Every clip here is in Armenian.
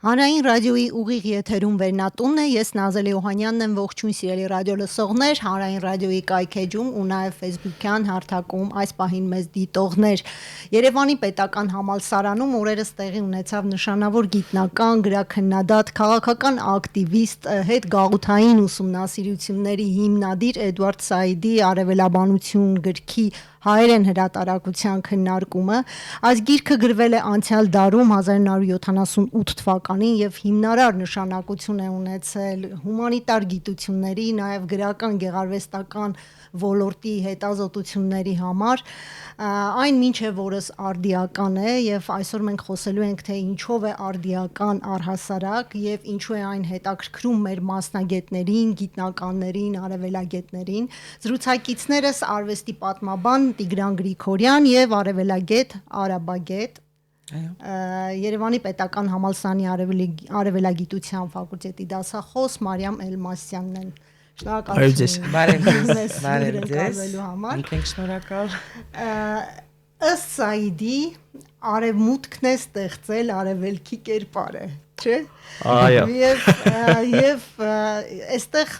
Հանրային ռադիոյի ուղիղ եթերում վերնատունն է, ես Նազել Յոհանյանն եմ, ողջույն սիրելի ռադիո լսողներ, Հանրային ռադիոյի կայքեջում ու նաև Facebook-յան հարթակում այս պահին մեզ դիտողներ։ Երևանի պետական համալսարանում օրերս տեղի ունեցավ նշանավոր գիտնական, գրաքննադատ, քաղաքական ակտիվիստ, հետգաղութային ուսումնասիրությունների հիմնադիր Էդվարդ Սաիդի «Արևելաբանություն» գրքի հայերեն հրատարակության քննարկումը։ Այս գիրքը գրվել է անցյալ դարում 1978 թվականին եւ հիմնարար նշանակություն է ունեցել հումանիտար գիտությունների, նաեւ գրական գեղարվեստական ոլորտի հետազոտությունների համար, այն մինչև որս արդիական է եւ այսօր մենք խոսելու ենք թե ինչով է արդիական առհասարակ եւ ինչու է այն հետաքրքրում մեր մասնագետներին, գիտնականներին, արևելագետներին։ Զրուցակիցներս արվեստի պատմաբան Տիգրան Գրիգորյան եւ արևելագետ Արաբագետ Երևանի պետական համալսարանի արևելագիտության ֆակուլտետի դասախոս Մարիամ Էլմասյանն են։ Շնորհակալություն։ Բարև ձեզ։ Ինքն շնորհակալ։ Ըստ Սաիդի արևմուտքն է ստեղծել արևելքի կերպարը, չէ՞։ Այո։ Եվ այստեղ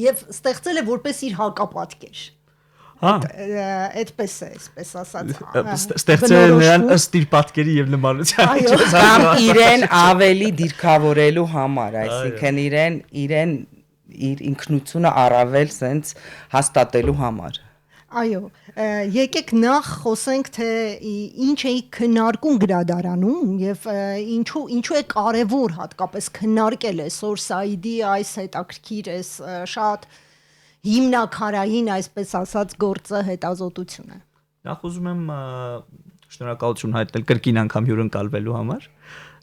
եւ ստեղծել է որպես իր հակապատկեր։ Այդպես է, այսպես ասած։ Ստեղծել նրան ըստ իր պատկերի եւ նմանության։ Կամ իրեն ավելի դիրքավորելու համար, այսինքն իրեն իր ինքնությունը առավել սենց հաստատելու համար։ Այո, եկեք նախ խոսենք թե ինչ է քննարկում գրադարանում եւ ինչու է կարեւոր հատկապես քննարկել այսօր Սաիդի այս հետաքրքիր այս շատ հիմնակարային, այսպես ասած, գործը հետազոտությունը։ Նախ ուզում եմ շնորհակալություն հայտնել կրկին անգամ հյուրընկալվելու համար։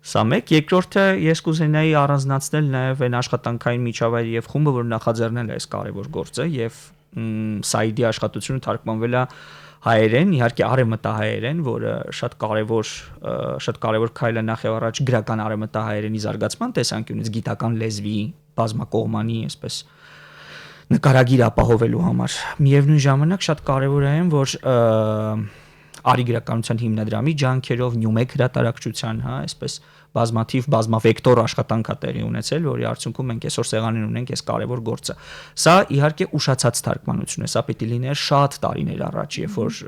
Սա մեկ, երկրորդը ես կուզենայի առանձնացնել նաև այն աշխատանքային միջավայրը եւ խումբը, որ նախաձեռնել է այս կարևոր գործը եւ Սաիդի աշխատությունը թարգմանվել է հայերեն, իհարկե արևմտահայերեն, որը շատ կարևոր քայլ է նախ եւ առաջ գրական արևմտահայերենի զարգացման տեսանկյունից, գիտական լեզվի բազմակողմանի, այսպես նկարագիր ապահովելու համար։ Միևնույն ժամանակ շատ կարևոր է այն, որ Արի գրականության հիմնադրամի ջանքերով Նյումեկ հրատարակչության, այսպես բազմավեկտոր աշխատանք է տեղի ունեցել, որի արդյունքում մենք այսօր սեղանին ունենք այս կարևոր գործը։ Սա իհարկե ուշացած թարգմանություն է, սա պիտի լիներ շատ տարիներ առաջ, երբ որ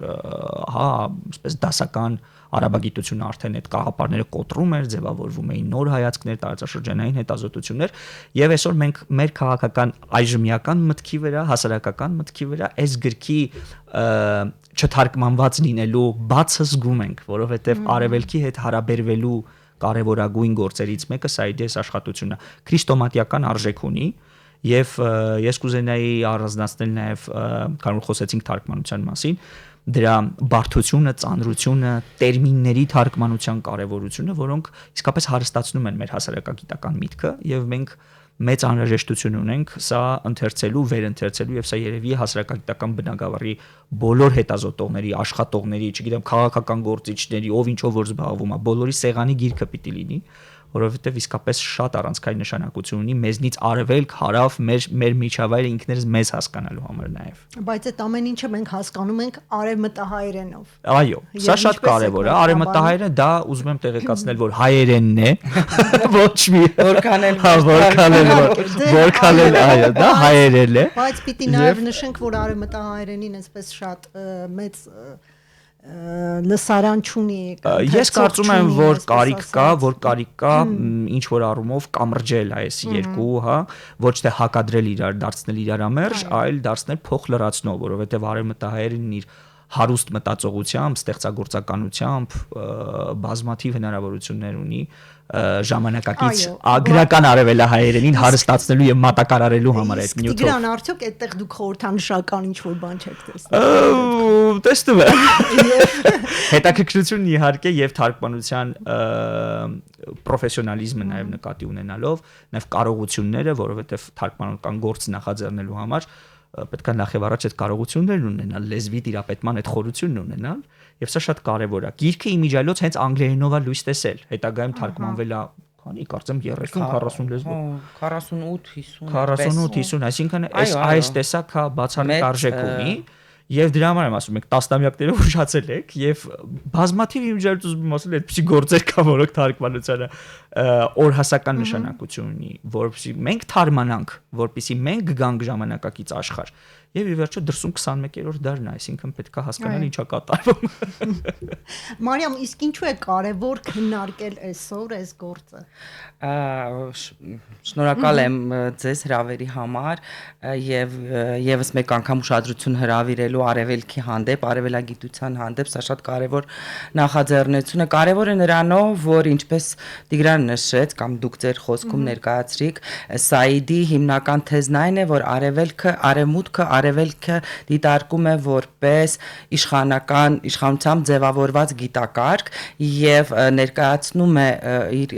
այսպես դասական արաբագիտությունը արդեն այդ կաղապարները կոտրում էր, ձևավորվում էին նոր հայացքներ, տարածաշրջանային հետազոտություններ, եւ այսօր մենք մեր քաղաքական այժմյական մտքի վրա, հասարակական մտքի վրա այս գրքի չթարգմանված լինելու բացը զգում ենք, որովհետեւ արևելքի հետ հարաբերվելու կարևորագույն գործերից մեկը Սաիդի այս աշխատությունն է, քրիստոմատիական արժեք ունի եւ ես կուզենայի առանձնացնել նաեւ, քանի որ խոսեցինք թարգմանության մասին, դրա բարդությունը, ծանրությունը, տերմինների թարգմանության կարևորությունը, որոնք իսկապես հարստացնում են մեր հասարակագիտական միտքը եւ մենք մեծ անհրաժեշտություն ունենք սա ընթերցելու, վերընթերցելու եւ սա երևի հասարակագիտական բնագավառի բոլոր հետազոտողների, աշխատողների, չգիտեմ, քաղաքական գործիչների, ով ինչով որ զբաղվում է, բոլորի սեղանի գիրքը պիտի լինի, որովհետեւ իսկապես շատ առանցքային նշանակություն ունի մեզնից արևելք, հարավ, մեր միջավայրը ինքներս մեզ հասկանալու համար նաեւ։ Բայց այդ ամեն ինչը մենք հասկանում ենք արևմտահայերենով։ Այո, սա շատ կարևոր է, արևմտահայերը դա ուզում եմ տեղեկացնել, որ հայերենն է, ոչ մի որքան էլ այո, դա հայերեն է։ Բայց պիտի նաեւ նշենք, որ արևմտահայերենին այսպես շատ մեծ լսարան չունի։ Ես կարծում եմ, որ կարիք կա, ինչ որ առումով կամրջել այս երկու, ոչ թե հակադրել իրար, դարձնել իրար ամերժ, այլ դարձնել փոխ լրացնող, որովհետև արևմտահայերենն իր հարուստ մտածողությամբ, ստեղծագործականությամբ բազմաթիվ հնարավորություններ ունի ժամանակակից գրական արևելահայերենին հարստացնելու եւ մատակարարելու համար այդ նյութով։ Տիգրան, արդյոք այդտեղ դուք խորհրդանշական ինչ-որ բան չեք տեսնում։ Տեսնում եմ։ Հետաքրքրությունն իհարկե եւ թարգմանության պրոֆեսիոնալիզմը նաեւ նկատի ունենալով, նաեւ կարողությունները, որովհետեւ թարգմանական գործ նախաձեռնելու համար պետք է նախ եւ առաջ այդ կարողություններն ունենալ, լեզվի տիրապետման այդ խորությունն ունենալ, եւ սա շատ կարեւոր է։ Գիրքը իմիջիալոց հենց անգլերենով է լույս տեսել, հետագայում թարգմանվել է, քանի կարծեմ 30-40 լեզվով։ 48-50, 48-50, այսինքն այս տեսակ բացառիկ արժեք ունի Եվ դրա համար եմ ասում, մենք տասնամյակներով ուշացել ենք եւ բազմաթիվ իմիջիայլությունում ասել այդպիսի գործեր կա, որոնք թարգմանությանը օրհասական նշանակություն ունի, որովհետեւ մենք թարմանանք, որպեսզի մենք գանք ժամանակակից աշխարհ։ Եվ ի վերջո դրսում 21-րդ դարն է, այսինքն պետք է հասկանալ ինչա կատարվում։ Մարիամ, իսկ ինչու է կարևոր քննարկել այսօր այս գործը։ Շնորհակալ եմ ձեզ հրավերի համար եւ եւս մեկ անգամ ուշադրություն հրավիրելու արևելքի հանդեպ, արևելագիտության հանդեպ, սա շատ կարևոր նախաձեռնություն է։ Կարևոր է նրանով, որ ինչպես Տիգրան նշեց կամ դուք ձեր խոսքում ներկայացրիք, Սաիդի հիմնական թեզն այն է, որ արևելքը դիտարկում է որպես իշխանությամբ ձևավորված գիտակարգ եւ ներկայացնում է իր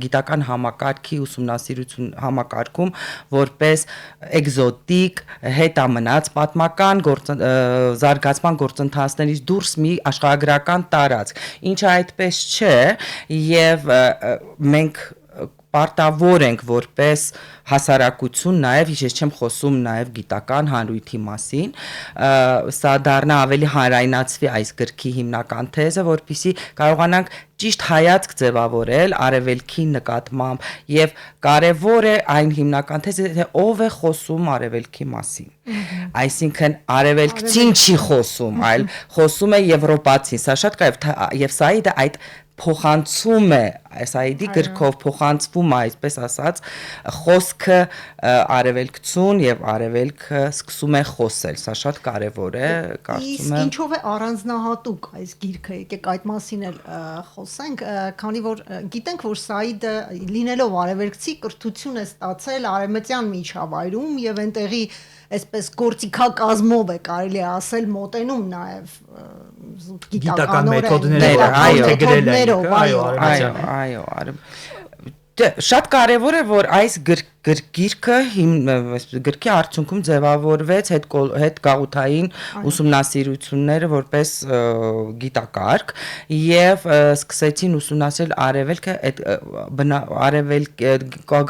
գիտական համակարգի ուսումնասիրություն համակարգում որպես էկզոտիկ հետամնաց պատմական զարգացման գործընթացներից դուրս մի աշխարհագրական տարածք, ինչը այդպես չէ եւ մենք պարտավոր ենք որպես հասարակություն նաև ես չեմ խոսում նաև գիտական հանրույթի մասին սա դառնա ավելի հանրայնացվի այս գրքի հիմնական թեզը որպեսզի կարողանանք ճիշտ հայացք ձևավորել արևելքի նկատմամբ եւ կարեւոր է այն հիմնական թեզը թե ով է խոսում արևելքի մասին այսինքն արևելքցին չի խոսում այլ խոսում է եվրոպացին սա շատ կարեւոր եւ Սաիդը այդ փոխանցում է Սաիդի գրքով փոխանցվում է այսպես ասած խոսքը արևելքցուն եւ արևելքը սկսում է խոսել սա շատ կարեւոր է կարծում եմ Ինչով է առանձնահատուկ այս գիրքը եկեք այդ մասին էլ խոսենք քանի որ գիտենք որ Սաիդը լինելով արևելքցի կրթություն է ստացել արևմտյան միջավայրում եւ այնտեղի այսպես գործիքակազմով է կարելի ասել մոտենում նաև գիտական մեթոդներով այո շատ կարևոր է որ այս գրքը գրքի արդյունքում ձևավորվեց հետ գաղութային ուսումնասիրությունները որպես գիտակարգ եւ սկսեցին ուսումնասիրել արևելքը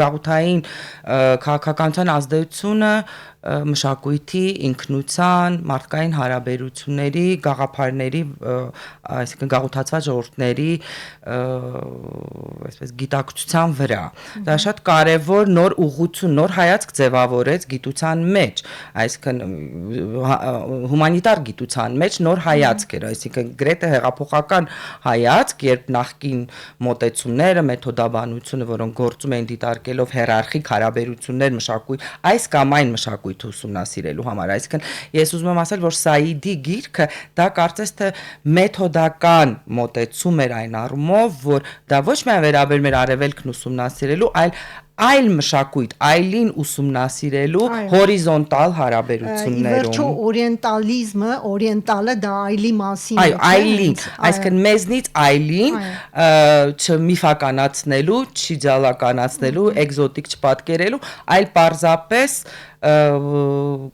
գաղութային քաղաքականության ազդեցությունը մշակույթի, ինքնության, մարդկային հարաբերությունների, գաղափարների, այսինքն գաղութացված ժողովուրդների, այսպես գիտակցության վրա։ Դա շատ կարևոր նոր ուղղություն, նոր հայացք ձևավորեց գիտության մեջ, այսինքն հումանիտար գիտության մեջ նոր հայացք էր, այսինքն գրեթե հեղափոխական հայացք, երբ նախկին մոտեցումները, մեթոդաբանությունը, որոնք գործում էին դիտարկելով հիերարխիկ հարաբերություններ մշակույթ, այս կամ այն մշակույթ ուսումնասիրելու համար, այսինքն ես ուզում եմ ասել, որ Սաիդի գիրքը դա կարծես թե մեթոդական մոտեցում էր այն առումով, որ դա ոչ միայն վերաբերում էր արևելքն ուսումնասիրելու, այլ մշակույթ, այլին ուսումնասիրելու հորիզոնտալ հարաբերություններում։ Ի վերջո օրիենտալիզմը, օրիենտալը դա այլի մասին է։ Այո, այլին, այսինքն մեզնից այլին չմիֆականացնելու, չիդեալականացնելու, էկզոտիկ չպատկերելու, այլ պարզապես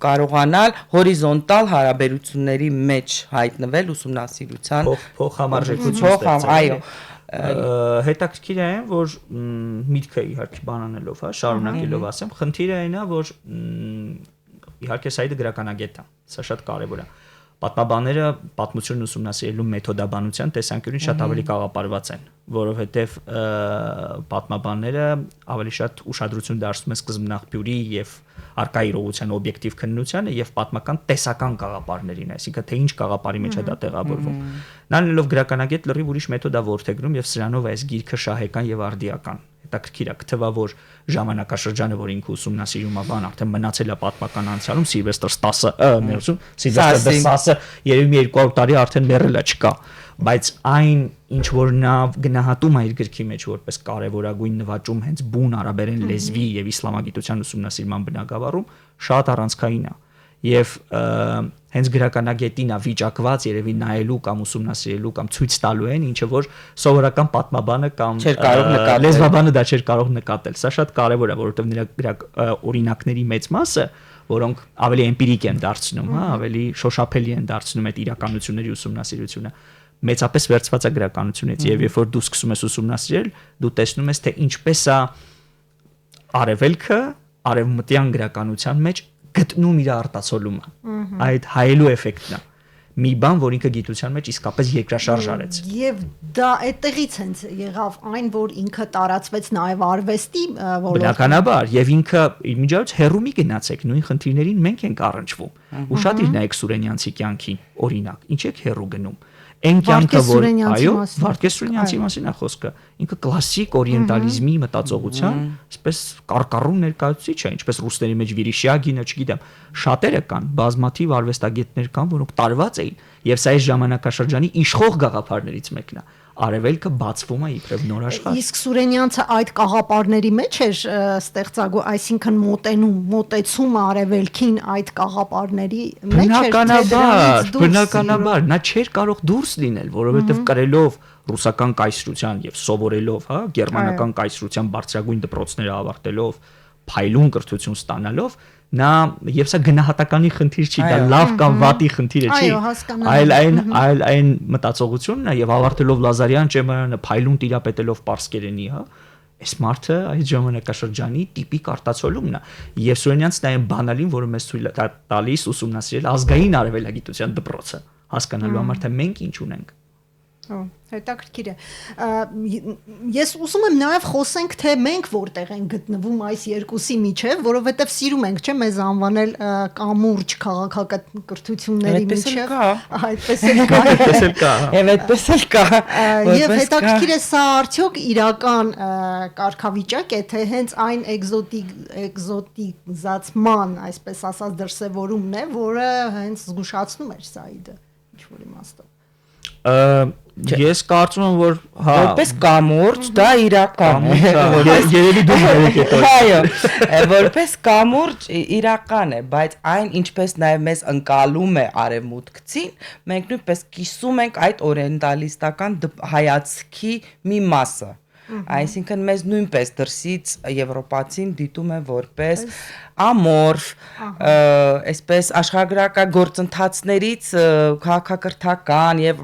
կարողանալ հորիզոնտալ հարաբերությունների մեջ հայտնվել ուսումնասիրության փոխհամարժեքություն ստեղծել։ Այո հետաքրքիր է որ միտքը իհարկե բանանելով, հա, շարունակելով ասեմ, խնդիրը այն է, որ իհարկե Սաիդը գրականագետ է, սա շատ կարևոր է։ Պատմաբանները պատմությունն ուսումնասիրելու մեթոդաբանության տեսանկյունից շատ ավելի կաղապարված են, որովհետև պատմաբանները ավելի շատ ուշադրություն դարձնում են սկզբնաղբյուրի եւ արկա իրողության օբյեկտիվ քննությանը եւ պատմական տեսական գաղափարներին, այսինքն թե ինչ գաղափարի մեջ է դա տեղավորվում։ Նա լինելով գրականագետ լրիվ ուրիշ մեթոդ է որդեգրում եւ սրանով այս գիրքը շահեկան եւ արդիական։ Հետաքրքիր է գտվա որ ժամանակաշրջանը որ ինքը ուսումնասիրում է բան արդեն մնացել է պատմական անցյալում Սիլվեստր Ստասը երևի 200 տարի արդեն մեռել է չկա բայց այն ինչ որ նա գնահատում է իր գրքի մեջ որպես կարևորագույն նվաճում հենց բուն արաբերեն լեզվի եւ իսլամագիտության ուսումնասիրման բնագավառում շատ առանցքային է եւ հենց գրականագետին է վիճակված երևի նայելու կամ ուսումնասիրելու կամ ցույց տալու են ինչը որ սովորական պատմաբանը կամ լեզվաբանը դա չէր կարող նկատել սա շատ կարևոր է որովհետեւ նրա օրինակների մեծ մասը որոնք ավելի էմպիրիկ են դարձնում հա ավելի շոշափելի են դարձնում այդ իրականությունների ուսումնասիրությունը մեծապես վերծված է գրականությունից եւ երբ որ դու սկսում ես ուսումնասիրել դու տեսնում ես թե ինչպես է արևելքը արևմտյան գրականության մեջ գտնում իր արտացոլումը։ Այդ հայելու էֆեկտն է։ Մի բան, որ ինքը գիտության մեջ իսկապես երկրաշարժ արեց։ Եվ դա այդտեղից հենց եղավ այն, որ ինքը տարածվեց նաև արվեստի ոլորտում։ Բնականաբար, եւ ինքը իր միջոցով հերու մի գնացեք, նույն խնդիրներին մենք ենք առնչվում։ Ու շատ իր նայեք Սուրենյանցի կյանքին, օրինակ, ինչ եք հերու գնում։ Այն կյանքը, որ այո, Վարդգես Սուրենյանցի մասին է խոսքը, ինքը կլասիկ օրիենտալիզմի մտածողության, այսպես կարկառուն ներկայացուցիչ է, ինչպես ռուսների մեջ Վիրիշյագինը, չգիտեմ, շատերը կան, բազմաթիվ արվեստագետներ կան, որոնք տարված էին, եւ սա այս ժամանակաշրջանի իշխող գաղափարներից մեկն է։ Արևելքը բացվում է իբրև նոր աշխարհ։ Իսկ Սուրենյանցը այդ կաղապարների մեջ էր ստեղծագու, այսինքն մոտեցում արևելքին այդ կաղապարների մեջ էր։ Բնականաբար, նա չէր կարող դուրս լինել, որովհետև կրելով ռուսական կայսրության եւ սովորելով, հա, գերմանական կայսրության բարձրագույն դպրոցները ավարտելով, փայլուն կրթություն ստանալով, նա եւ սա գնահատականի խնդիր չի, դա լավ կամ վատի խնդիրը չի, այլ այն մտածողությունն է եւ ավարտելով Լազարյան ճեմարանը, փայլուն տիրապետելով պարսկերենի, հա, այս մարդը այդ ժամանակաշրջանի տիպիկ արտացոլումն է եւ Սուրենյանցն այն բանալին, որը մեզ թույլ է տալիս ուսումնասիրել ազգային արևելագիտության դպրոցը, հասկանալու համար թե մենք ինչ ունենք։ Հետաքրքիր է։ Ես ուզում եմ նաև խոսենք, թե մենք որտեղ ենք գտնվում այս երկուսի միջև, որովհետև սիրում ենք, չէ՞, մեզ անվանել կամուրջ քաղաքակրթությունների միջև։ Այդպես էլ կա։ Այդպես էլ կա։ Եվ այդպես էլ կա։ Եվ հետաքրքիր է սա արդյոք իրական կարգավիճակ է, թե հենց այն էկզոտիզացման, այսպես ասած, դրսևորումն է, որը հենց զգուշացնում էր Սաիդը ինչ որ իմաստով։ Ես կարծում եմ, որ հա որպես կամուրջ դա իրական է, երևի դու եք հետո։ Այո, որպես կամուրջ իրական է, բայց այն ինչպես նաև մեզ ընկալում է արևմուտքցին, մենք նույնպես կիսում ենք այդ օրիենտալիստական հայացքի մի մասը։ Այսինքն մեզ նույնպես դրսից եվրոպացին դիտում է որպես ամորֆ, այսպես աշխարհագրական գործընթացներից քաղաքակրթական եւ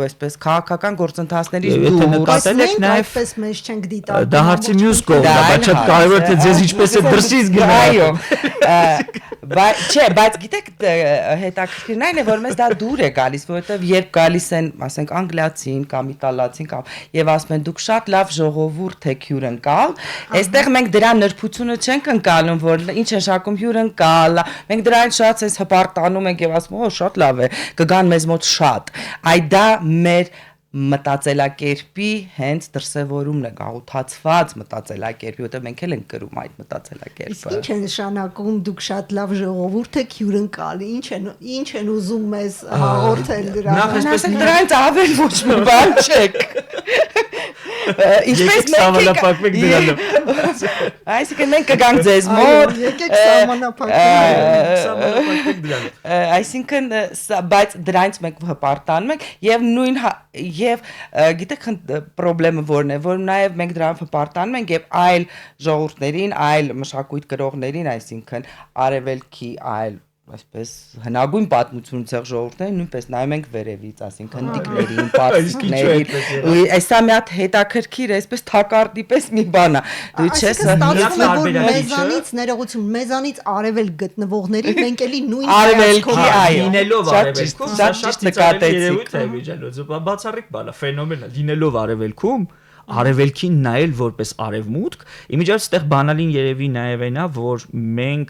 այսպես քաղաքական գործընթացներից դուրս մենք այդպես մեզ չենք դիտարկում։ Դա հարցի մյուս կողմն է, բայց շատ կարևոր է թե ձեզ ինչպես է դրսից գնա։ Այո։ Բայց գիտեք հետաքրքիրն այն է, որ մեզ դա դուր է գալիս, որովհետեւ երբ գալիս են, ասենք, անգլիացին կամ իտալացին կամ եւ ասում են դուք շատ լավ ժողովուրդ եք հյուրընկալ, այստեղ մենք դրա նրբությունը չենք ընկալում, որ ինչ է շակում հյուրընկալ, մենք դրանից շատ sense հպարտանում ենք եւ ասում, օ, շատ լավ է, կգան մեզ մոտ շատ։ Այդ դա մեր մտածելակերպի հենց դրսևորումն է, գաղութացված մտածելակերպի, որտեղ մենք էլ ենք կրում այդ մտածելակերպը։ Ինչ է նշանակում դուք շատ լավ ժողովուրդ եք հյուրընկալ, ինչ են ուզում մեզ հաղորդել դրանից։ Դրանից ավել ոչ մի բան չեք։ Ինչպես սահմանափակվեք դրանով։ Այսինքն մենք կգանք ձեզ մոտ։ Եկեք սահմանափակվենք դրանով։ Այսինքն բայց դրանից մենք հպարտանում ենք եւ նույն եւ գիտեք խնդրեմը որն է, որ նաեւ մենք դրանով հպարտանում ենք եւ այլ ժողովուրդներին, այլ մշակույթ կրողներին, այսինքն արևելքի այլ այսպես հնագույն պատմություն ցեղ ժողովուրդներին նույնպես նայում ենք վերևից, ասինքն հնդիկներին, պարսիկներին։ Այսա մի հատ հետաքրքիր է, այսպես թակարդի պես մի բան է։ Դու չես մեզանից ներողություն, մեզանից արևել գտնվողների մենք էլի նույն արևելքի, այո, լինելով արևելքում, շատ ճիշտ նկատեցիք։ Բացառիկ բան է, ֆենոմեն է, լինելով արևելքում արևելքին նայել որպես արևմուտք, իմիջիայլոց այդտեղ բանալին երևի նաև այնա, որ մենք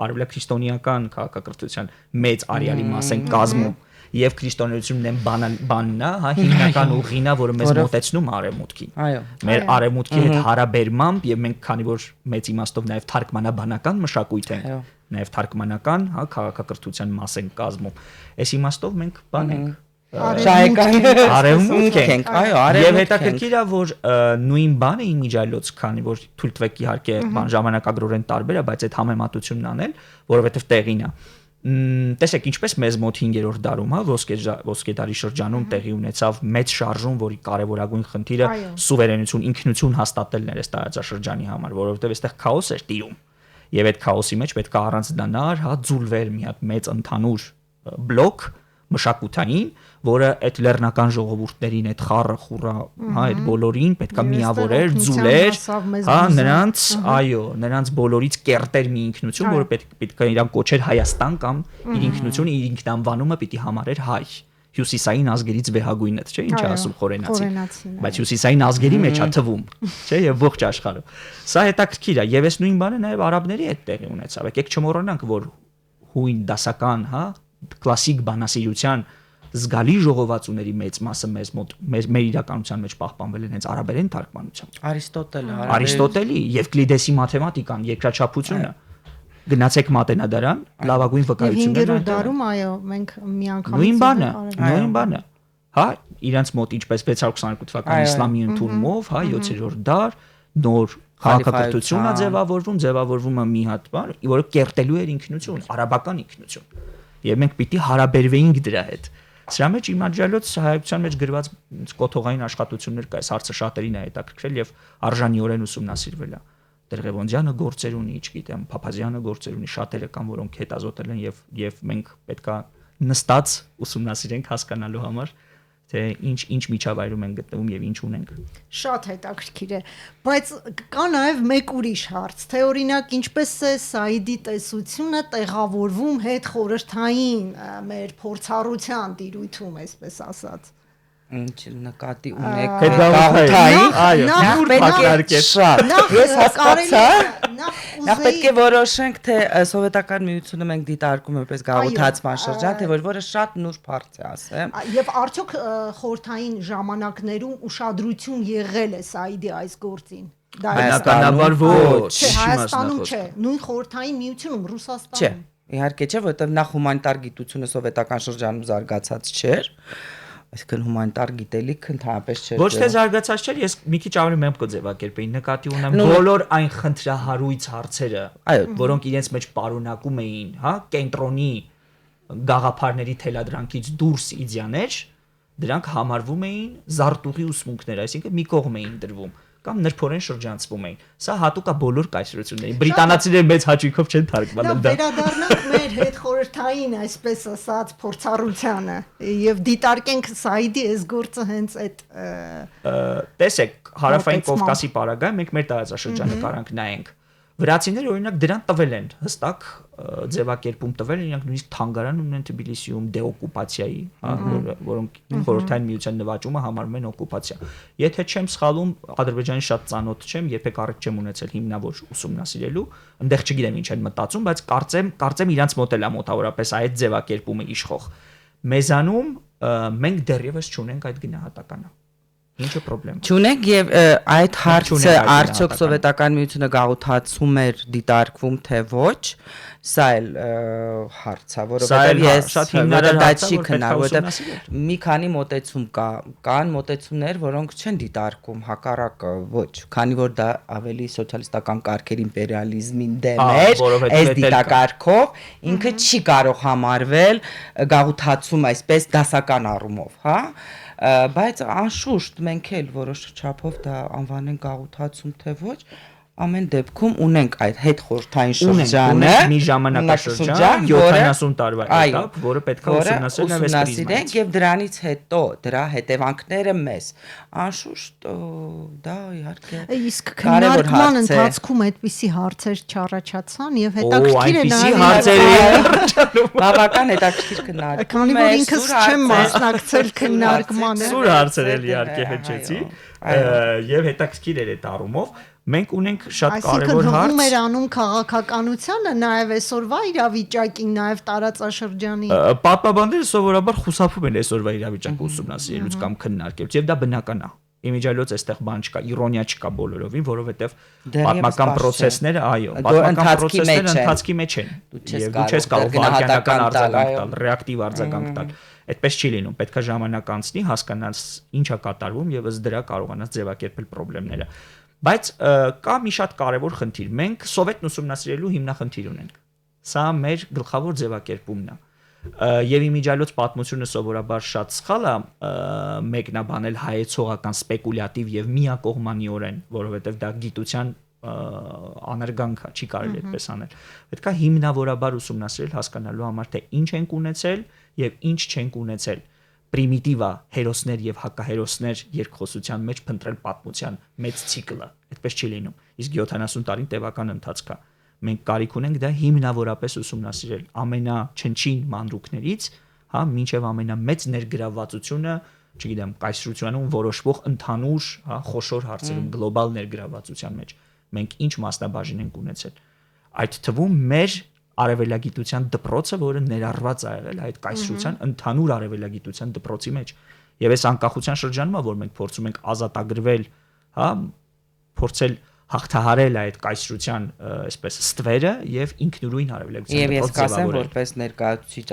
արևելաքրիստոնեական քաղաքակրթության մեծ արիալի մաս ենք կազմում եւ քրիստոնեությունն են բանն է, հա, հիմնական ուղին է, որը մեզ մոտեցնում արևմուտքին։ Այո։ Մեր արևմուտքի հետ հարաբերմամբ եւ մենք քանի որ մեծ իմաստով նաև թարգմանաբանական մշակույթ ենք, նաև թարգմանական, հա, քաղաքակրթության մաս ենք կազմում։ Այս իմաստով մենք բան ենք արևմուտք ենք, այո, եւ հետաքրքիր է, որ նույն բանը իմիջիայլոց, քանի որ թույլ տվեք իհարկե բան ժամանակագրորեն տարբեր է, բայց այդ համեմատությունն անել, որովհետեւ տեղին է։ Տեսեք, ինչպես մեզ մոտ 5-րդ դարում, հա, ոսկե դարի շրջանում տեղի ունեցավ մեծ շարժում, որի կարևորագույն խնդիրը սուվերենություն, ինքնություն հաստատելն էր այս տարածաշրջանի համար, որովհետեւ այստեղ քաոս էր տիրում։ Եվ այդ քաոսի մեջ պետք է առանց դանար, հա, ձուլվեր մի հատ մեծ ընդհանուր բլոկ, մշակութային, որը այդ լեռնական ժողովուրդներին, այդ խառը խուռա, հա, այդ բոլորին պետքա միավորեր, ձուլեր, հա, նրանց, այո, նրանց բոլորից կերտեր մի ինքնություն, որը պետքա իրան կոչեր Հայաստան կամ իր ինքնությունը, իր ինքնանվանումը պիտի համարեր հայ։ Հյուսիսային ազգերից վեհագույնը, չէ՞, ինչ ասում խորենացի։ Բայց հյուսիսային ազգերի մեջ է թվում, չէ՞, եւ ողջ աշխարհում։ Սա հետաքրքիր է, եւ այս նույն բանը նաեւ արաբների հետ տեղի ունեցավ։ Եկեք չմոռանանք, որ հույն դասական, հա, կլասիկ բանասիրության զգալի ժողովածուների մեծ մասը մեզ մոտ մեր իրականության մեջ պահպանվել են հենց արաբերեն թարգմանությամբ։ Արիստոտելի, Եվկլիդեսի մաթեմատիկան, երկրաչափությունը։ Գնացեք մատենադարան, լավագույն վկայություններն են։ 5-րդ դարում, այո, մենք մի անգամ նույն բանը, հա, իրանց մոտ ինչպես 622 թվականի իսլամի ընդունումով, հա, 7-րդ դար, նոր քաղաքակրթություն է ձևավորվում է մի հատ բան, որը կերտելու էր ինքնություն, արաբական ինքնություն։ Եվ մենք պիտի հարաբերվեինք դրա հետ։ Սրա մեջ իմաջալոց հայության մեջ գրված կոթողային աշխատություններ կա, այս հարցը շատերին է հետաքրքրել եւ արժանիորեն ուսումնասիրվել է։ Դերղևոնդյանը գործեր ունի, չգիտեմ, Փափազյանը գործեր ունի, շատերը կան, որոնք հետազոտել են եւ մենք պետքա նստած ուսումնասիրենք հասկանալու համար, թե ինչ միջավայրում են գտնվում եւ ինչ ունենք։ Շատ հետաքրքիր է, բայց կա նաեւ մեկ ուրիշ հարց, թե օրինակ ինչպես է Սաիդի տեսությունը տեղավորվում հետ խորհրդային մեր փորձառության տիրույթում, այսպես ասած։ Ինչ նկատի ունեք գաղութային, այո, պետք է շատ։ Ես հասկացա, նախ պետք է որոշենք, թե սովետական միությունը մենք դիտարկում որպես գաղութացման շրջան, թե որը շատ նուրբ հարց է, ասեմ։ Եվ արդյոք խորհրդային ժամանակներում ուշադրություն եղել է Սաիդի այս գործին։ Բնականաբար ոչ, Հայաստանում չէ, նույն խորհրդային միությունում, Ռուսաստանում։ Չէ, իհարկե չէ, որովհետև նախ հումանիտար գիտությունը սովետական շրջանում զարգացած չէր։ Այսինքն հումանիտար գիտելիք ընդհանրապես չէր։ Ոչ թե զարգացած չէր, ես մի քիչ ավելի մեմք կձևակերպեի, նկատի ունեմ բոլոր այն խնդրահարույց հարցերը, որոնք իրենց մեջ պարունակում էին, հա, կենտրոնի գաղափարների թելադրանքից դուրս իդեաներ, դրանք համարվում էին զարտուղի ուսմունքներ, այսինքն մի կողմ էին դրվում կամ նրբորեն շրջանցվում էին։ Սա հատուկ է բոլոր կայսրություններին։ Բրիտանացիները մեծ հաճույքով չեն թարգմանել դա։ Վերադառնանք մեր հետ խորհրդային, այսպես ասած, փորձառությանը եւ դիտարկենք Սաիդի այս գործը հենց այդ տեսեք, հարավային Կովկասի պարագայում մենք մեր տարածաշրջանը կարանք նայենք։ Վրացիները օրինակ դրան տվել են հստակ ձևակերպում տվել, իրենք նույնիսկ թանգարան ունեն Թբիլիսիում դեօկուպացիայի, որոնք խորհրդային միության նվաճումը համարում են օկուպացիա։ Եթե չեմ սխալվում, Ադրբեջանի շատ ծանոթ չեմ, երբեք առիթ չեմ ունեցել հիմնավոր ուսումնասիրելու, այնտեղ չգիտեմ ինչ են մտածում, բայց կարծեմ իրանց մոտ էլ է մոտավորապես այդ ձևակերպումը իշխող։ Մեզանում մենք դեռևս չունենք այդ գնահատականը։ Ինչը խնդրեմ։ Չունենք եւ այդ հարցը արդյոք սովետական միությունը գաղութացում էր դիտարկվում թե ոչ, սա էլ հարց է, որովհետեւ ես շատ հիմնարար հարց է, որովհետեւ մի քանի մոտեցում կան մոտեցումներ, որոնք չեն դիտարկում հակառակը ոչ, քանի որ դա ավելի սոցիալիստական կարգեր իմպերիալիզմին դեմ էր, այս դիտակարգով ինքը չի կարող համարվել գաղութացում այսպես դասական առումով, հա։ Բայց անշուշտ մենք էլ որոշ չափով դա անվանենք գաղութացում թե ոչ, ամեն դեպքում ունենք այդ հետ խորհրդային շրջանը, մի ժամանակաշրջան 70 տարվա этап, որը պետք է ուսումնասիրենք եւ դրանից հետո դրա հետևանքները մեզ անշուշտ դա իհարկե իսկ քննարկման ընթացքում այդպիսի հարցեր չառաջացան եւ հետաքրքիր է նաեւ բավական հետաքրքիր քննարկում քանի որ ինքս չեմ մասնակցել քննարկմանը սուր հարցեր էլ իհարկե հնչեցի եւ հետաքրքիր էր այդ առումով մենք ունենք շատ կարևոր հարց։ Այսինքն հողում էր անում քաղաքականությանը, նաև այսօրվա իրավիճակին, նաև տարածաշրջանի։ Պատմաբանները սովորաբար խուսափում են այսօրվա իրավիճակը ուսումնասիրելուց կամ քննարկելուց, եւ դա բնական է։ Իմիջիալոց այստեղ բան չկա, իրոնիա չկա բոլորովին, որովհետեւ պատմական process-ները, այո, պատմական process-ները ընթացքի մեջ են։ Եվ դու չես կարող վարքյանական արձագանք տալ, ռեակտիվ արձագանք տալ։ Այդպես չի լինում, պետք է ժամանակ անցնի, հասկանաս ինչ է կատարվում եւ ըստ դրա կարողանաս ձևակերպել խնդիրները։ Բայց կա մի շատ կարևոր խնդիր։ Մենք սովետն ուսումնասիրելու հիմնախնդիր ունենք։ Սա մեր գլխավոր ձևակերպումն է։ Եվ իմիջիալոց պատմությունը սովորաբար շատ սխալ է մեկնաբանել հայեցողական սպեկուլյատիվ եւ միակողմանիորեն, որովհետեւ դա գիտության աներգանք է, չի կարելի այդպես անել։ Պետք է հիմնավորաբար ուսումնասիրել հասկանալու համար թե ինչ ենք ունեցել եւ ինչ չենք ունեցել։ Պրիմիտիվա հերոսներ եւ հակահերոսներ երկխոսության մեջ փնտրել պատմության մեծ ցիկլը, այդպես չի լինում։ Իսկ 70 տարին տևական ընթացք է։ Մենք կարիք ունենք դա հիմնավորապես ուսումնասիրել ամենաչնչին մանրուքներից, հա, մինչև ամենամեծ ներգրավվածությունը, չգիտեմ, կայսրությունում որոշվող ընդհանուր, հա, խոշոր հարցերում գլոբալ ներգրավվածության մեջ մենք ինչ մասնաբաժին ենք ունեցել։ Այդ թվում մեր արևելագիտության դպրոցը, որը ներառված է եղել այդ կայսրության ընդհանուր արևելագիտության դպրոցի մեջ։ Եվ այս անկախության շրջանում, որ մենք փորձում ենք ազատագրվել, հա, փորձել հաղթահարել այդ կայսրության այսպես ստվերը եւ ինքնուրույն արևելագիտության Եվ ես դպրոց կասեմ, ձևավորել։ որպես ներկայացուցիչ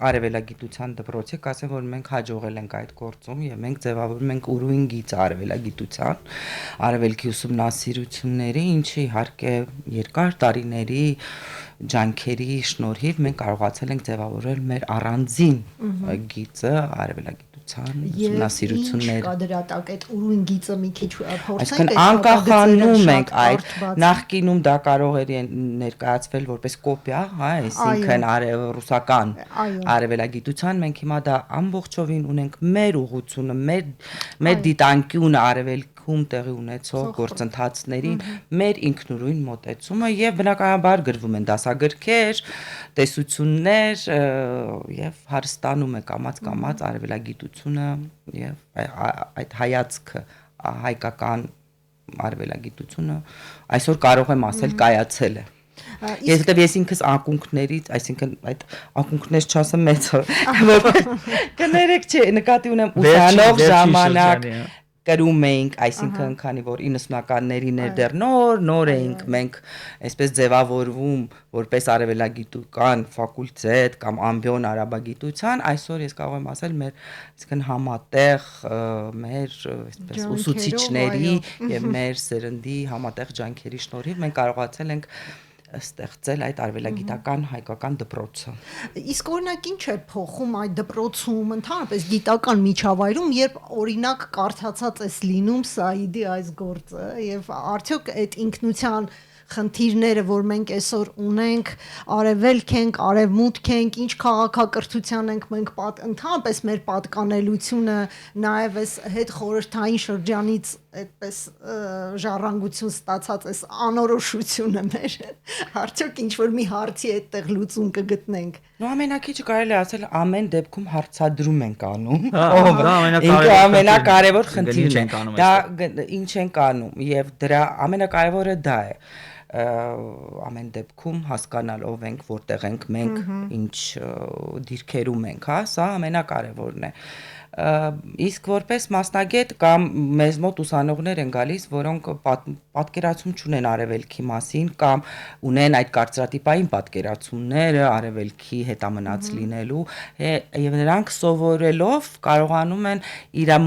արևելագիտության դպրոցի, կասեմ, որ մենք հաջողել ենք այդ գործում եւ մենք ձևավորում ենք ուրույն գիծ արևելագիտության, արևելքի ուսումնասիրությունների, ինչը իհարկե երկար տարիների ջանքերի շնորհիվ մենք կարողացել ենք ձևավորել մեր առանձին գիծը արևելագիտության ուսումնասիրություններ։ Կա դրա տակ այդ ուրույն գիծը մի քիչ փորձենք։ Այսինքն անկախանում ենք այդ նախկինում դա կարող էր ներկայացվել որպես կոպիա, հա, այսինքն ռուսական արևելագիտության, մենք հիմա դա ամբողջովին ունենք մեր ուղղությունը, մեր դիտանկյունը արևելքում տեղի ունեցող գործընթացներին, մեր ինքնուրույն մոտեցումը եւ բնականաբար գրվում են դասագրքեր, տեսություններ եւ հարստանում է կամած արևելագիտությունը եւ այդ հայացքը հայկական արևելագիտությունը այսօր կարող եմ ասել կայացել է։ Ես ինքս ակունքներից, այսինքն այդ ակունքներ չասեմ մեծ որպես կներեք չէ, նկատի ունեմ ուսանող ժամանակ կրում էինք, այսինքն քանի որ 90-ականներին դեռ նոր էինք մենք այսպես ձևավորվում որպես արևելագիտական ֆակուլտետ կամ ամբիոն արաբագիտության, այսօր ես կարող եմ ասել մեր այսինքն համատեղ մեր այսպես ուսուցիչների եւ մեր սերնդի համատեղ ջանքերի շնորհիվ մենք կարողացել ենք ստեղծել այդ արևելագիտական հայկական դպրոցը։ Իսկ օրինակ ինչ է փոխում այդ դպրոցում, ընդհանրապես գիտական միջավայրում, երբ օրինակ կարդացած ես լինում Սաիդի այս գործը եւ արդյոք այդ ինքնության խնդիրները, որ մենք այսօր ունենք, արևելք ենք, արևմուտք ենք, ինչ քաղաքակրթության ենք մենք ընդհանրապես մեր պատկանելությունը, նաև այս հետ խորհրդային շրջանից այդպես ժառանգություն ստացած այս անորոշությունը մեր, արդյոք ինչ որ մի հարցի այդտեղ լուծում կգտնենք։ Նո ամենակիչը կարելի ասել ամեն դեպքում հարցադրում ենք անում։ Դա ամենակարևոր խնդիրն է։ Դա ինչ ենք անում եւ դրա ամենակարևորը դա է։ Ամեն դեպքում հասկանալ ով ենք, որտեղ ենք մենք, ինչ դիրքերում ենք, հա, սա ամենակարևորն է։ Իսկ որպես մասնագետ կամ մեզ մոտ ուսանողներ են գալիս, որոնք պատկերացում չունեն արևելքի մասին կամ ունեն այդ կարծրատիպային պատկերացումները արևելքի հետամնաց լինելու եւ նրանք սովորելով կարողանում են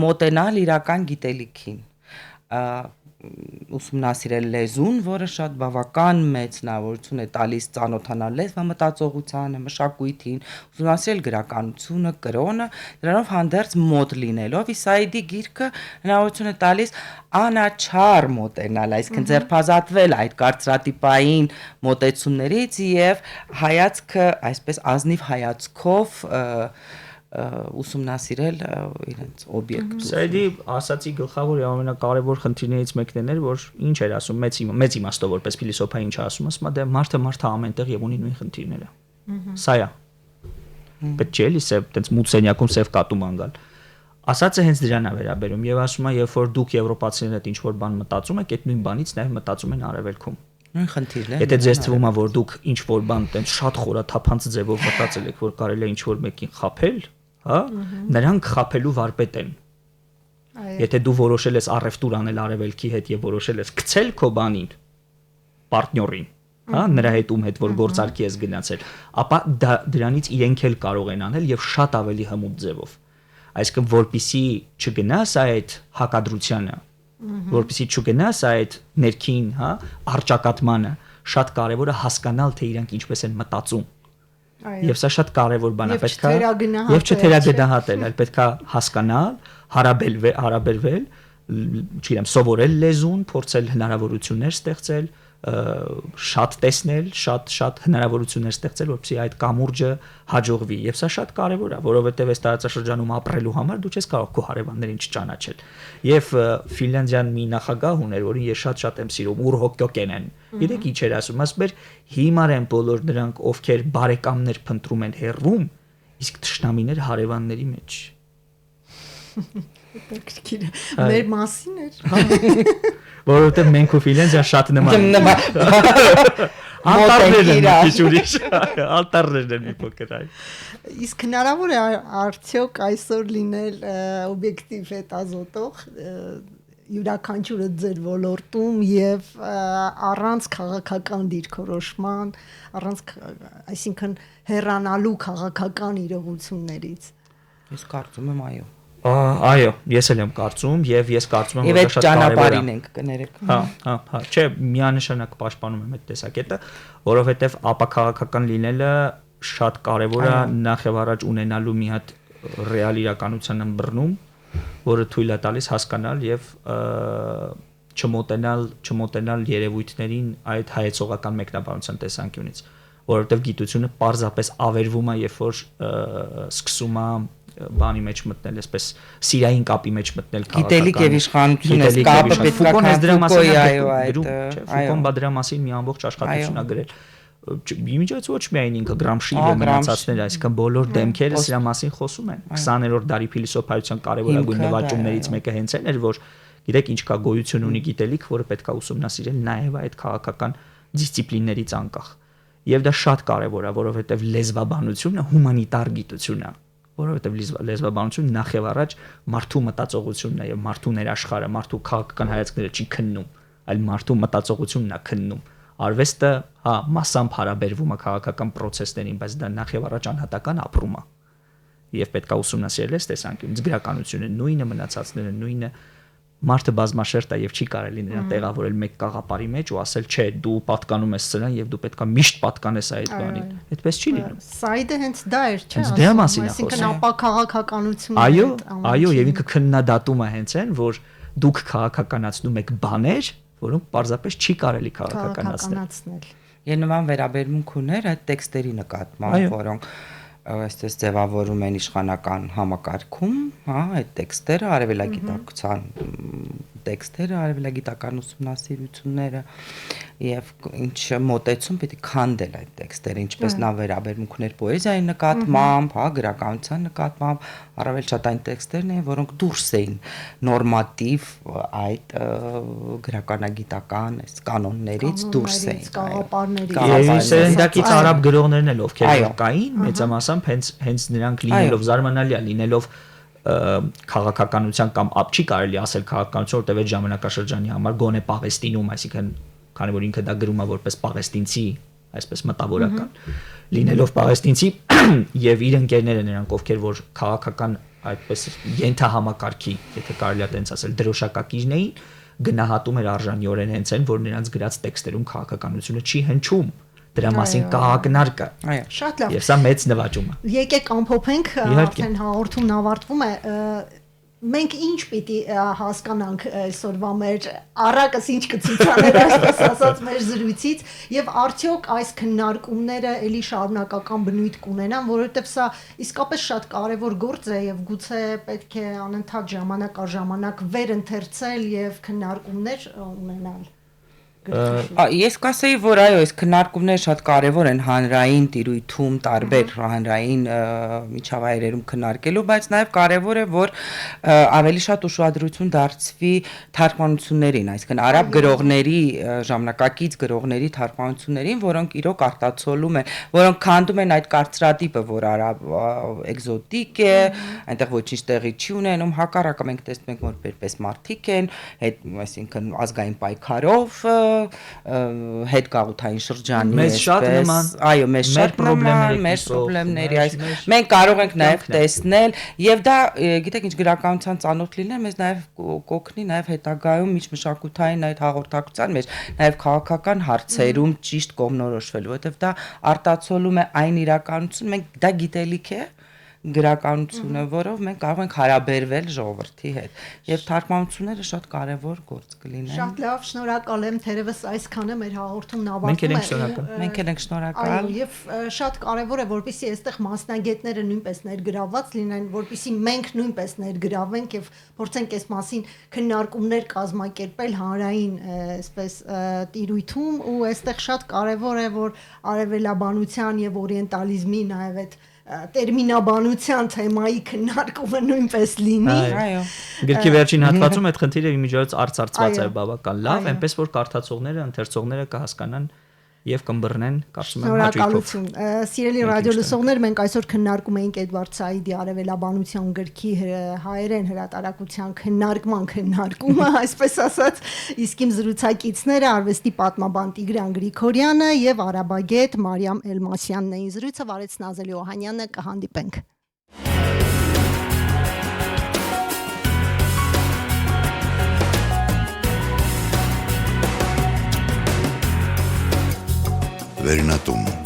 մոտենալ իրական գիտելիքին։ Ուսումնասիրել լեզուն, որը շատ բավական մեծ հնարավորություն է տալիս ծանոթանալ լեզվամտածողությանը, մշակույթին, ուսումնասիրել գրականությունը, կրոնը, դրանով հանդերձ մոտ լինելով, Սաիդի գիրքը հնարավորություն է տալիս անաչառ մոտենալ, այսինքն ձերբազատվել այդ կարծրատիպային մոտեցումներից եւ հայացքը այսպես ազնիվ հայացքով ուսումնասիրել իրենց օբյեկտը։ Սայդի ասացի գլխավոր եւ ամենակարևոր խնդիրներից մեկն էր, որ ինչ էր ասում մեծ իմաստով որպես փիլիսոփա ինչ ասում, ասում է դե մարդը ամենտեղ եւ ունի նույն խնդիրները։ Սա է։ Պետք չէ լի սև տենց մուտսենյակում սև կատում անգալ։ Ասածը հենց դրան է վերաբերում եւ ասում է, երբ որ դուք եվրոպացիներն այդ ինչ որ բան մտածում եք, այդ նույն բանից նաեւ մտածում են արևելքում։ Նույն խնդիրն է։ Եթե ձեզ թվում է, որ դուք ինչ որ բան տենց շատ խորաթափանց ձևով մտածել եք, որ կարելի է ինչ որ մեկին խաբել, հա, նրանք խաբելու վարպետ են։ Եթե դու որոշել ես առևտուր անել արևելքի հետ եւ որոշել ես գցել քո բանին, պարտներին, հա, նրա հետ որ գործարքի ես գնացել, ապա դրանից իրենք էլ կարող են անել եւ շատ ավելի հմուտ ձևով։ Այսինքն որպիսի չգնաս այդ հակադրությանը, որպիսի չգնաս այդ ներքին, հա, արճակատմանը, շատ կարեւոր է հասկանալ թե իրանք ինչպես են մտածում։ Եվ սա շատ կարևոր բան է, պետք է եւ չթերագնահատել, այլ պետք է հասկանալ, հարաբերվել, չգիտեմ, սովորել լեզուն, փորձել հնարավորություններ ստեղծել, շատ տեսնել, շատ հնարավորություններ ստեղծել, որպեսզի այդ կամուրջը հաջողվի։ Եվ սա շատ կարևոր է, որովհետև այս տարածաշրջանում ապրելու համար դու չես կարող քո հարևաններին չճանաչել։ Եվ Ֆինլանդիան մի նախագահ ուներ, որին ես շատ եմ սիրում, Ուրհո Կյոկենեն։ Գիտեք ինչ էր ասում, ասում էր հիմար են բոլոր նրանք, ովքեր բարեկամներ փնտրում են հեռվում, իսկ թշնամիներ հարևանների մեջ։ Մեր մասին էր։ Որովհետև մենք ու Ֆինլանդիան շատ նման անտառներն են քիչ ուրիշ, անտառներն են մի փոքր այլ։ Իսկ հնարավոր է արդյոք այսօր լինել օբյեկտիվ հետազոտող յուրաքանչյուրը ձեր ոլորտում եւ առանց քաղաքական դիրքորոշման, այսինքն հեռանալու քաղաքական իրողություններից։ Ես կարծում եմ այո։ Այո, ես էլ եմ կարծում եւ ես կարծում եմ որ շատ կարևոր է ենք կներեք։ Հա, չէ, միանշանակ պաշտպանում եմ այդ տեսակետը, որովհետեւ ապաքաղաքական լինելը շատ կարևոր է նախ եւ առաջ ունենալու մի հատ ռեալ իրականության ըմբռնում, որը թույլ է տալիս հասկանալ եւ չմոտենալ երևույթներին այդ հայեցողական մեկնաբանության տեսանկյունից, որովհետեւ գիտությունը պարզապես ավերվում է, երբ որ սկսում է բանի մեջ մտնել, այսպես սիրային կապի մեջ մտնել քաղաքական։ Գիտելիք եւ իշխանություն է կապը պետք է Ֆուկոն դրա մասին մի ամբողջ աշխատություն ա գրել։ Իմիջիայից ոչ միայն ինքը Գրամշիի մնացածներ, այսինքն բոլոր դեմքերը սրա մասին խոսում են։ 20-րդ դարի փիլիսոփայության կարևորագույն նվաճումներից մեկը հենց այն էր, որ գիտեք ինչ կա գոյություն ունի գիտելիք, որը պետք է ուսումնասիրել նաև այդ քաղաքական դիսցիպլիններից անկախ։ Եվ դա շատ կարևոր է, որովհետև լեզվաբանությունը հումանիտար գիտություն է, որովհետև լեզվաբանությունը նախ եւ առաջ մարդու մտածողությունն է եւ մարդու ներաշխարհը, մարդու քաղաքական հայացքները չի քննում, այլ մարդու մտածողությունն է քննում։ Արվեստը, հա, massամբ հարաբերվում է քաղաքական process-ներին, բայց դա նախ եւ առաջ անհատական ապրում է։ Եվ պետք է ուսումնասիրել այս տեսանկյունից գրականությունը նույնը, մնացածները նույնը, մարդը բազմաշերտ է եւ չի կարելի նրան տեղավորել մեկ կաղապարի մեջ ու ասել, չէ, դու պատկանում ես սրան եւ դու պետքա միշտ պատկանես այդ բանին։ Այդպես չի լինում։ Սայդը հենց դա էր, չէ՞։ Հենց դրա մասին է խոսքը։ Այսինքն ապաքաղաքականությունը։ Այո, եւ ինքը քննադատում է հենց այն, որ դուք քաղաքականացնում եք բաներ, որոնք պարզապես չի կարելի քաղաքականացնել։ Եվ նման վերաբերմունք ուներ այդ տեքստերի նկատմամբ, որոնք այսպես ձևավորում են իշխանական համակարգում, հա, այդ տեքստերը, արևելագիտակցության տեքստերը, արևելագիտական ուսումնասիրությունները եւ ինչ մոտեցում պետք է քանդել այդ տեքստերը, ինչպես նա վերաբերմունք ուներ պոեզիայի նկատմամբ, հա, գրականության նկատմամբ, առավել շատ այն տեքստերն են, որոնք դուրս էին նորմատիվ այդ գրականագիտական այս կանոններից դուրս էին, կաղապարներից։ Սերնդակից արաբ գրողներն էլ ովքեր կային, մեծամասամբ հենց նրանք լինելով զարմանալի է լինելով քաղաքականության կամ չի կարելի ասել քաղաքականություն, որտեղ այդ ժամանակաշրջանի համար գոնե Պաղեստինում, այսինքն քանի որ ինքը դա գրում է որպես պաղեստինցի, այսպես մտավորական, լինելով պաղեստինցի եւ իր ընկերները նրանք ովքեր որ քաղաքական այդպես ենթահամակարգի, եթե կարելի է տենց ասել, դրոշակակիրն էին, գնահատում էր արժանիորեն հենց այն, որ նրանց գրած տեքստերում քաղաքականությունը չի հնչում։ Դրա մասին կա ակնարկը։ Շատ լավ։ Եվ սա մեծ նվաճում է։ Եկեք ամփոփենք, արդեն հաղորդումն ավարտվում է։ Մենք ինչ պիտի հասկանանք այսօրվա մեր առակս ինչ կցուցաներ, այսպես ասած, մեր զրույցից եւ արդյոք այս քննարկումները էլի շարունակական բնույթ կունենան, որովհետեւ սա իսկապես շատ կարեւոր գործ է եւ գուցե պետք է անընդհատ ժամանակ առ ժամանակ վերընթերցել եւ քննարկումներ ունենալ։ Ես կասեի, որ այո, այս քննարկումները շատ կարևոր են հանրային տիրույթում, տարբեր հանրային միջավայրերում քննարկելու, բայց նաև կարևոր է, որ ավելի շատ ուշադրություն դարձվի թարգմանություններին, այսինքն արաբ գրողների, ժամանակակից գրողների թարգմանություններին, որոնք իրոք արտացոլում են, որոնք քանդում են այդ կարծրատիպը, որ արաբ էկզոտիկ է, այնտեղ ոչինչ տեղի չի ունենում, հակառակը մենք տեսնում ենք, որ որպես մարդիկ են, այսինքն ազգային պայքարով հետ գաղութային շրջանի այսպես, այո, մեզ շատ նման, մեր խնդիրների, այս մենք կարող ենք նաև տեսնել եւ դա, գիտեք ինչ, գրականության ծանոթ լինել մեզ նաև կօգնի նաև հետագայում միջմշակութային այդ հաղորդակցության մեջ, նաև քաղաքական հարցերում ճիշտ կողմնորոշվելու, որովհետեւ դա արտացոլում է այն իրականություն, մենք դա գիտելիք է, գրականությունը, որով մենք կարող ենք հարաբերվել ժողովրդի հետ եւ թարգմանությունները շատ կարեւոր գործ կլինեն։ Շատ լավ, շնորհակալ եմ, թերևս այսքանը մեր հաղորդումն ավարտվում Մենք ենք շնորհակալ։ Մենք ենք շնորհակալ։ Այո, եւ շատ կարեւոր է, որպեսզի այստեղ մասնագետները նույնպես ներգրավված լինեն, որպեսզի մենք նույնպես ներգրավենք եւ փորձենք այս մասին քննարկումներ կազմակերպել հանրային, այսպես տիրույթում ու այստեղ շատ կարեւոր է, որ արևելաբանության եւ օրիենտալիզմի նաեւ այդ տերմինաբանության թեմայի քննարկումը նույնպես լինի։ Այո։ Գրքի վերջին հատվածում այդ խնդիրը իմիջիայից արծարծված է Այո։ բավական լավ, Այո։ այնպես որ կարդացողները, ընթերցողները կհասկանան եւ կմբռնեն, կարծում եմ հաճույքով։ Շնորհակալություն։ Սիրելի ռադիոլսողներ, մենք այսօր քննարկում էինք Էդվարդ Սաիդի արևելաբանության գրքի հայերեն հրատարակության քննարկումը, այսպես ասած, իսկ իմ զրուցակիցները արվեստի պատմաբան Տիգրան Գրիգորյանը եւ արաբագետ Մարիամ Էլմասյանն էին։ Զրույցը վարեց Նազելի Օհանյանը, կհանդիպենք։ Վերնատուն